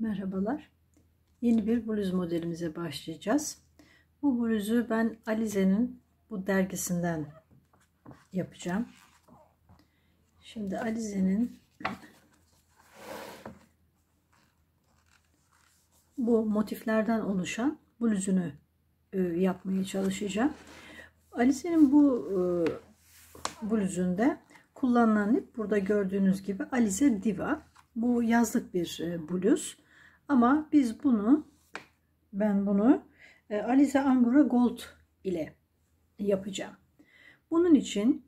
Merhabalar. Yeni bir bluz modelimize başlayacağız. Bu bluzu ben Alize'nin bu dergisinden yapacağım. Şimdi Alize'nin bu motiflerden oluşan bluzunu yapmaya çalışacağım. Alize'nin bu bluzunda kullanılan ip burada gördüğünüz gibi Alize Diva. Bu yazlık bir bluz. Ama ben bunu Alize Angora Gold ile yapacağım. Bunun için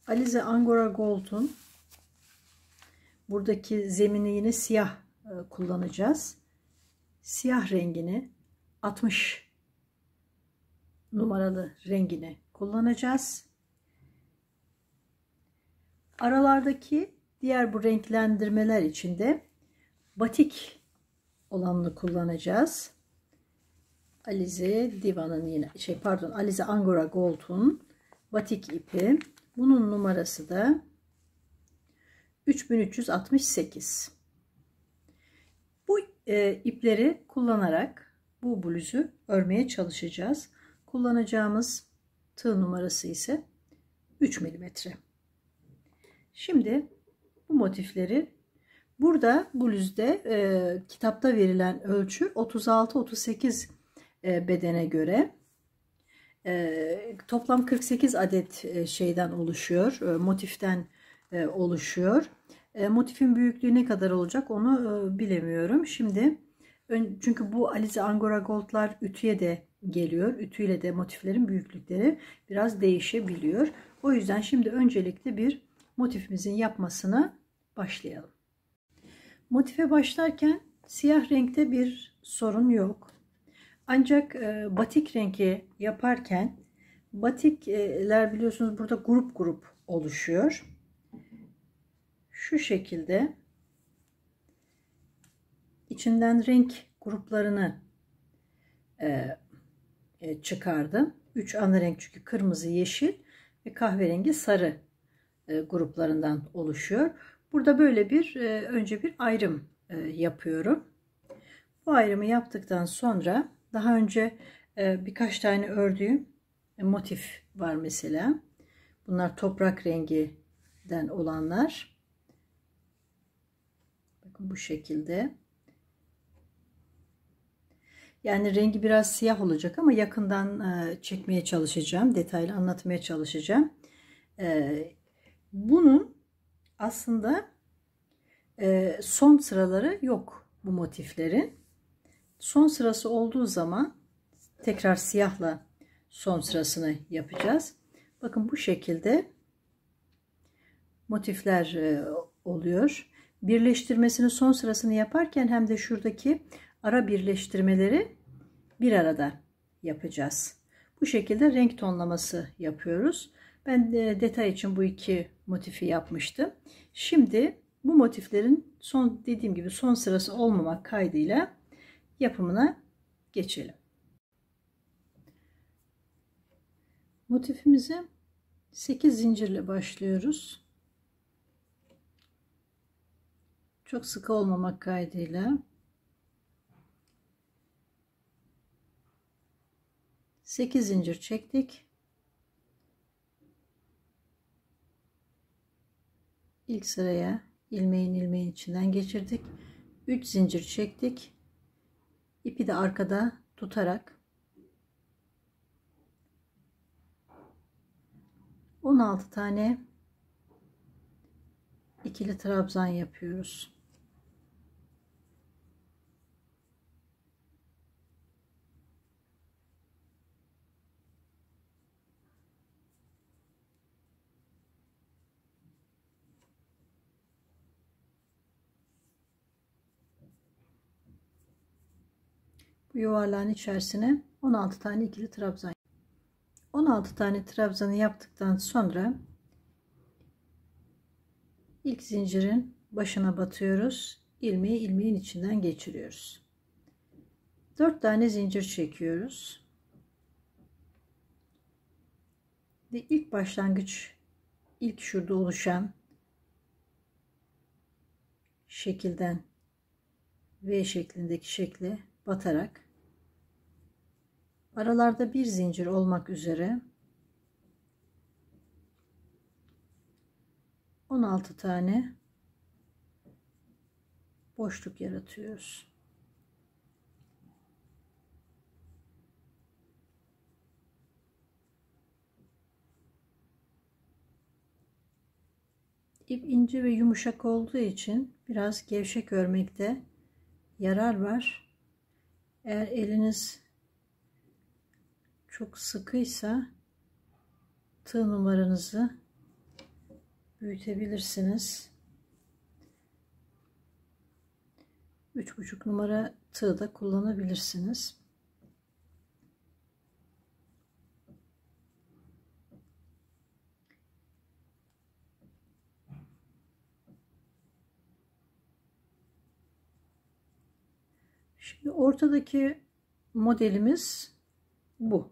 Alize Angora Gold'un buradaki zemini yine siyah kullanacağız. Siyah rengini 60 numaralı rengini kullanacağız. Aralardaki diğer bu renklendirmeler için de batik olanını kullanacağız. Alize Diva'nın yine Alize Angora Gold'un batik ipi. Bunun numarası da 3368. Bu ipleri kullanarak bu bluzu örmeye çalışacağız. Kullanacağımız tığ numarası ise 3 milimetre. Şimdi bu motifleri burada bluzda kitapta verilen ölçü 36-38 bedene göre toplam 48 adet şeyden oluşuyor, motiften oluşuyor. Motifin büyüklüğü ne kadar olacak onu bilemiyorum. Şimdi çünkü bu Alize Angora Gold'lar ütüye de geliyor. Ütüyle de motiflerin büyüklükleri biraz değişebiliyor. O yüzden şimdi öncelikle bir motifimizin yapmasına başlayalım. Motife başlarken siyah renkte bir sorun yok. Ancak batik rengi yaparken batikler biliyorsunuz burada grup grup oluşuyor. Şu şekilde içinden renk gruplarını çıkardım. 3 ana renk çünkü kırmızı, yeşil ve kahverengi, sarı gruplarından oluşuyor. Burada böyle önce bir ayrım yapıyorum. Bu ayrımı yaptıktan sonra daha önce birkaç tane ördüğüm motif var mesela. Bunlar toprak renginden olanlar. Bakın bu şekilde. Yani rengi biraz siyah olacak ama yakından çekmeye çalışacağım. Detaylı anlatmaya çalışacağım. Bunun aslında son sıraları yok bu motiflerin. Son sırası olduğu zaman tekrar siyahla son sırasını yapacağız. Bakın bu şekilde motifler oluyor. Birleştirmesini son sırasını yaparken hem de şuradaki ara birleştirmeleri bir arada yapacağız. Bu şekilde renk tonlaması yapıyoruz. Ben detay için bu iki motifi yapmıştım. Şimdi bu motiflerin dediğim gibi son sırası olmamak kaydıyla yapımına geçelim. Motifimize 8 zincirle başlıyoruz. Çok sıkı olmamak kaydıyla 8 zincir çektik. İlk sıraya ilmeğin içinden geçirdik. 3 zincir çektik. İpi de arkada tutarak 16 tane ikili trabzan yapıyoruz. Bu yuvarlağın içerisine 16 tane ikili trabzan. 16 tane trabzanı yaptıktan sonra ilk zincirin başına batıyoruz. İlmeği ilmeğin içinden geçiriyoruz. 4 tane zincir çekiyoruz. Ve ilk şurada oluşan şekilden V şeklindeki şekle batarak aralarda bir zincir olmak üzere 16 tane boşluk yaratıyoruz. İp ince ve yumuşak olduğu için biraz gevşek örmekte yarar var. Eğer eliniz çok sıkıysa tığ numaranızı büyütebilirsiniz. 3,5 numara tığ da kullanabilirsiniz. Şimdi ortadaki modelimiz bu.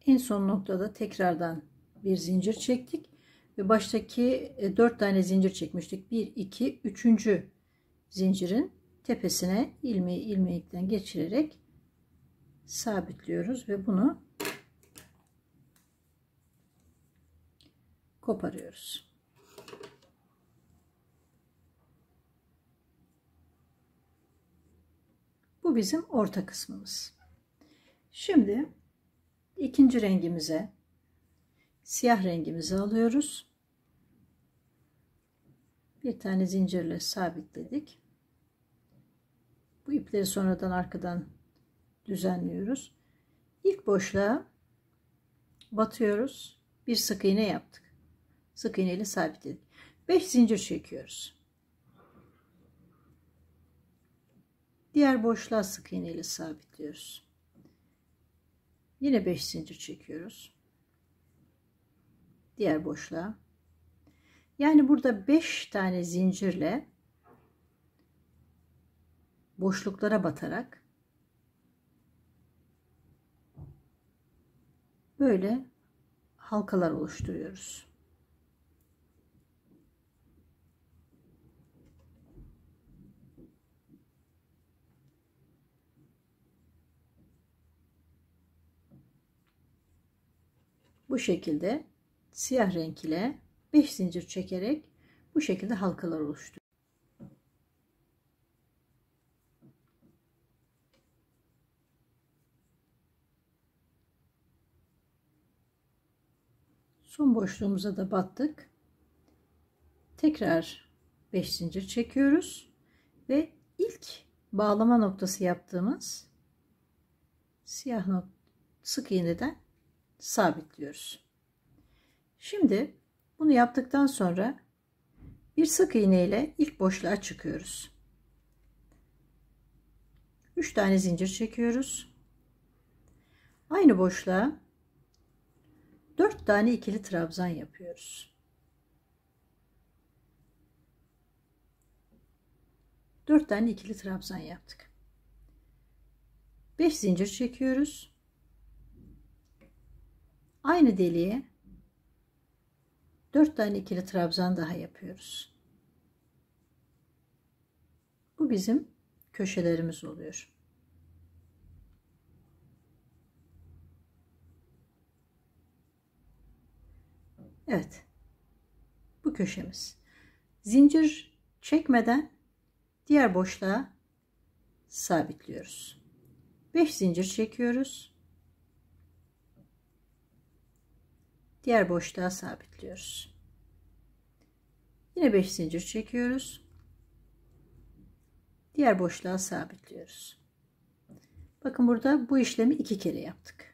En son noktada tekrardan bir zincir çektik ve baştaki 4 tane zincir çekmiştik. 1, 2, 3. zincirin tepesine ilmeği geçirerek sabitliyoruz ve bunu koparıyoruz. Bu bizim orta kısmımız. Şimdi ikinci rengimize, siyah rengimizi alıyoruz. Bir tane zincirle sabitledik. Bu ipleri sonradan arkadan düzenliyoruz. İlk boşluğa batıyoruz. Bir sık iğne yaptık. Sık iğne ile sabitledik. 5 zincir çekiyoruz. Diğer boşluğa sık iğne ile sabitliyoruz. Yine 5 zincir çekiyoruz. Diğer boşluğa. Yani burada 5 tane zincirle boşluklara batarak böyle halkalar oluşturuyoruz. Bu şekilde siyah renk ile 5 zincir çekerek bu şekilde halkalar oluşturuyoruz. Son boşluğumuza da battık. Tekrar 5 zincir çekiyoruz ve ilk bağlama noktası yaptığımız siyah sık iğneden sabitliyoruz. Şimdi bunu yaptıktan sonra bir sık iğne ile ilk boşluğa çıkıyoruz. 3 tane zincir çekiyoruz. Aynı boşluğa 4 tane ikili trabzan yapıyoruz. 4 tane ikili trabzan yaptık. 5 zincir çekiyoruz. Aynı deliğe 4 tane ikili trabzan daha yapıyoruz. Bu bizim köşelerimiz oluyor. Evet. Bu köşemiz. Zincir çekmeden diğer boşluğa sabitliyoruz. 5 zincir çekiyoruz. Diğer boşluğa sabitliyoruz. Yine 5 zincir çekiyoruz. Diğer boşluğa sabitliyoruz. Bakın burada bu işlemi 2 kere yaptık.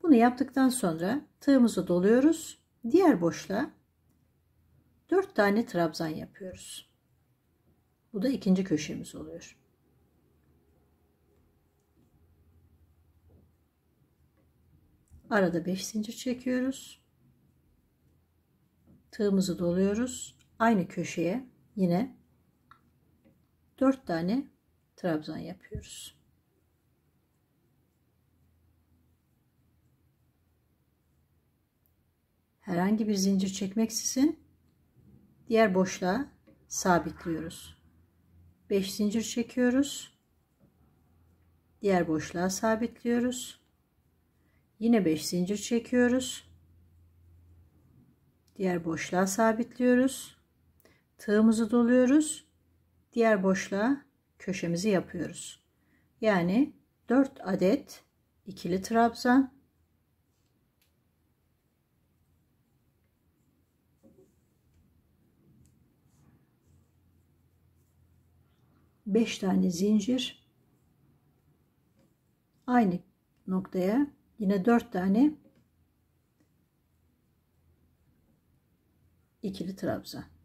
Bunu yaptıktan sonra tığımızı doluyoruz. Diğer boşluğa 4 tane trabzan yapıyoruz. Bu da ikinci köşemiz oluyor. Arada 5 zincir çekiyoruz. Tığımızı doluyoruz. Aynı köşeye yine 4 tane trabzan yapıyoruz. Herhangi bir zincir çekmeksizin diğer boşluğa sabitliyoruz. 5 zincir çekiyoruz. Diğer boşluğa sabitliyoruz. Yine 5 zincir çekiyoruz. Diğer boşluğa sabitliyoruz. Tığımızı doluyoruz. Diğer boşluğa köşemizi yapıyoruz. Yani 4 adet ikili trabzan, 5 tane zincir, aynı noktaya yine 4 tane ikili trabzan.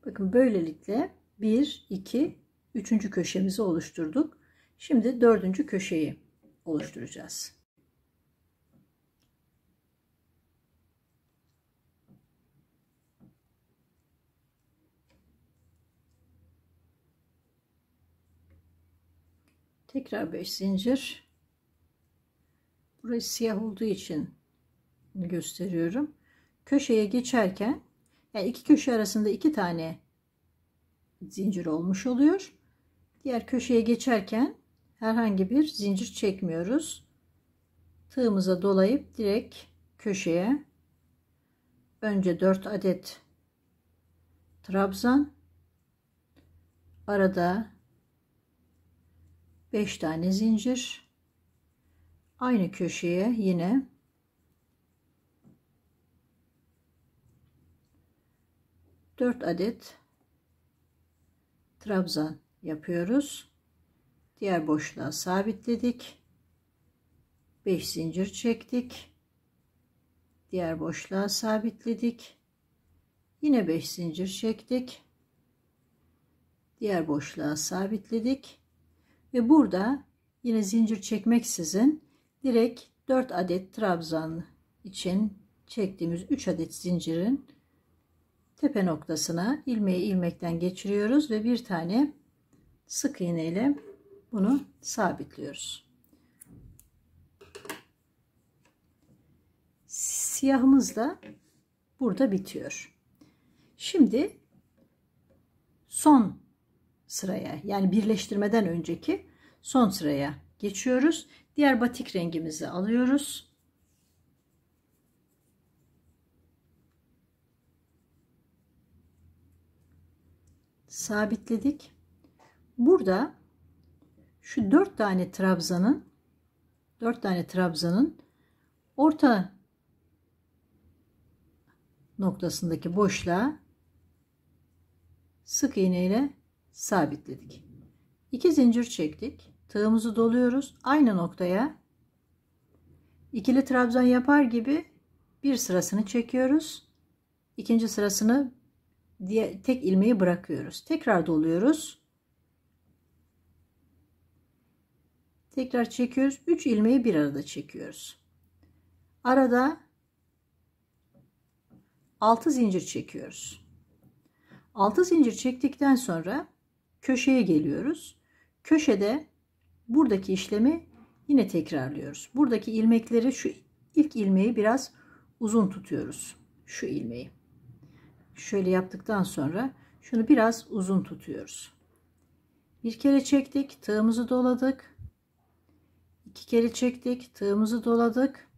Bakın böylelikle 1, 2, 3. köşemizi oluşturduk. Şimdi 4. köşeyi oluşturacağız. Tekrar 5 zincir. Burası siyah olduğu için gösteriyorum. Köşeye geçerken yani iki köşe arasında 2 tane zincir olmuş oluyor. Diğer köşeye geçerken herhangi bir zincir çekmiyoruz. Tığımıza dolayıp direkt köşeye önce 4 adet trabzan, arada 5 tane zincir, aynı köşeye yine 4 adet trabzan yapıyoruz. Diğer boşluğa sabitledik. 5 zincir çektik. Diğer boşluğa sabitledik. Yine 5 zincir çektik. Diğer boşluğa sabitledik. Ve burada yine zincir çekmeksizin direkt 4 adet trabzan için çektiğimiz 3 adet zincirin tepe noktasına ilmeği ilmekten geçiriyoruz ve bir tane sık iğne ile bunu sabitliyoruz. Siyahımız da burada bitiyor. Şimdi son sıraya, yani birleştirmeden önceki son sıraya geçiyoruz. Diğer batik rengimizi alıyoruz. Sabitledik. Burada şu 4 tane trabzanın orta noktasındaki boşluğa sık iğne ile sabitledik. 2 zincir çektik. Tığımızı doluyoruz. Aynı noktaya ikili trabzan yapar gibi bir sırasını çekiyoruz. İkinci sırasını tek ilmeği bırakıyoruz. Tekrar doluyoruz. Tekrar çekiyoruz. 3 ilmeği bir arada çekiyoruz. Arada 6 zincir çekiyoruz. 6 zincir çektikten sonra köşeye geliyoruz. Köşede buradaki işlemi yine tekrarlıyoruz. Buradaki ilmekleri, şu ilk ilmeği biraz uzun tutuyoruz. Şu ilmeği. Şöyle yaptıktan sonra şunu biraz uzun tutuyoruz. Bir kere çektik, tığımızı doladık. 2 kere çektik, tığımızı doladık.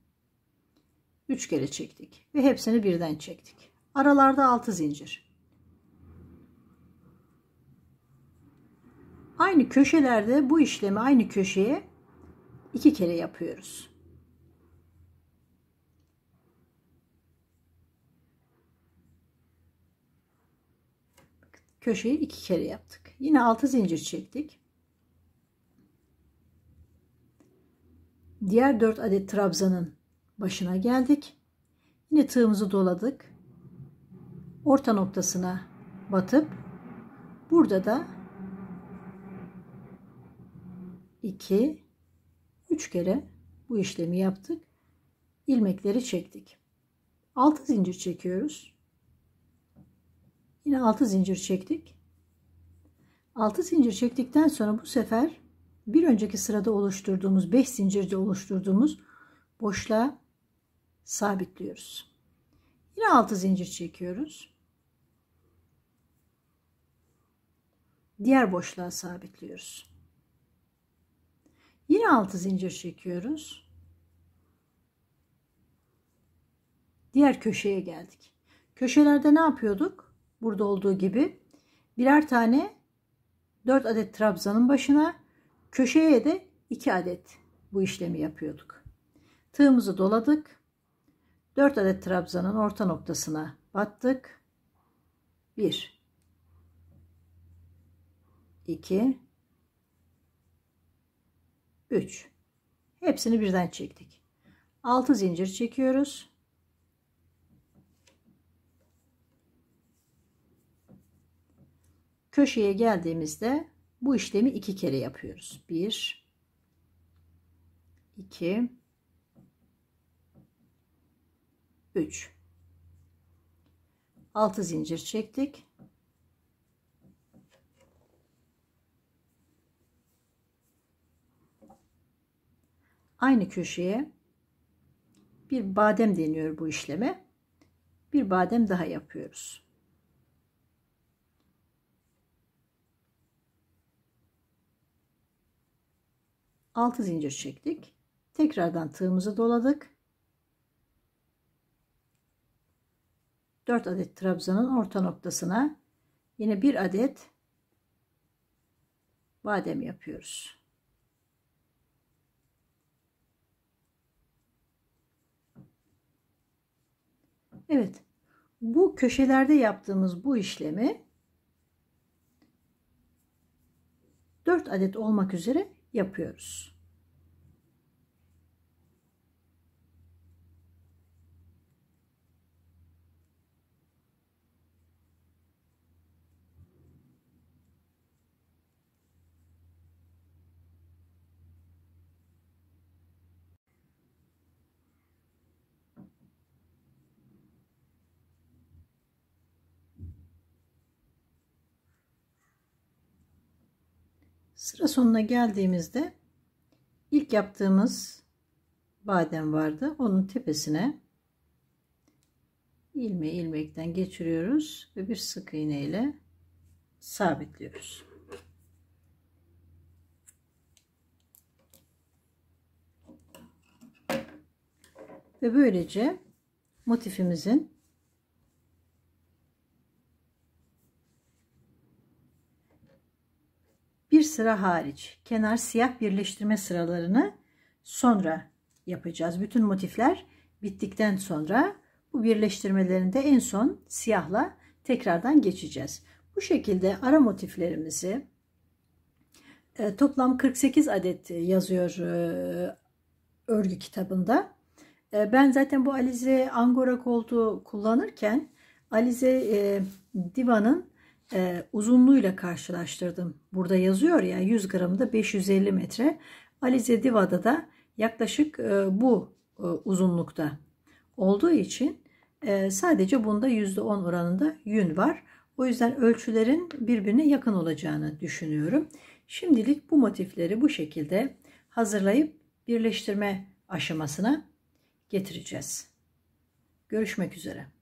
3 kere çektik ve hepsini birden çektik. Aralarda 6 zincir. Aynı köşelerde bu işlemi aynı köşeye 2 kere yapıyoruz. Köşeyi 2 kere yaptık. Yine 6 zincir çektik. Diğer 4 adet trabzanın başına geldik. Yine tığımızı doladık. Orta noktasına batıp burada da 2 3 kere bu işlemi yaptık. İlmekleri çektik. 6 zincir çekiyoruz. Yine 6 zincir çektik. 6 zincir çektikten sonra bu sefer bir önceki sırada oluşturduğumuz 5 zincirde oluşturduğumuz boşluğa sabitliyoruz. Yine 6 zincir çekiyoruz. Diğer boşluğa sabitliyoruz. Yine 6 zincir çekiyoruz. Diğer köşeye geldik. Köşelerde ne yapıyorduk? Burada olduğu gibi birer tane 4 adet trabzanın başına, köşeye de 2 adet bu işlemi yapıyorduk. Tığımızı doladık. 4 adet trabzanın orta noktasına battık. 1 2 3. Hepsini birden çektik. 6 zincir çekiyoruz. Köşeye geldiğimizde bu işlemi 2 kere yapıyoruz. 1 2 3. 6 zincir çektik. Aynı köşeye bir badem deniyor bu işleme. Bir badem daha yapıyoruz. Altı zincir çektik. Tekrardan tığımızı doladık. 4 adet trabzanın orta noktasına yine bir adet badem yapıyoruz. Evet, bu köşelerde yaptığımız bu işlemi 4 adet olmak üzere yapıyoruz. Sıra sonuna geldiğimizde ilk yaptığımız badem vardı. Onun tepesine ilmekten geçiriyoruz ve bir sık iğne ile sabitliyoruz. Ve böylece motifimizin bir sıra hariç kenar siyah birleştirme sıralarını sonra yapacağız. Bütün motifler bittikten sonra bu birleştirmelerini de en son siyahla tekrardan geçeceğiz. Bu şekilde ara motiflerimizi toplam 48 adet yazıyor örgü kitabında. Ben zaten bu Alize Angora koltuğu kullanırken Alize Diva'nın uzunluğuyla karşılaştırdım. Burada yazıyor ya 100 gramda 550 metre. Alize Diva'da da yaklaşık bu uzunlukta olduğu için sadece bunda %10 oranında yün var. O yüzden ölçülerin birbirine yakın olacağını düşünüyorum. Şimdilik bu motifleri bu şekilde hazırlayıp birleştirme aşamasına getireceğiz. Görüşmek üzere.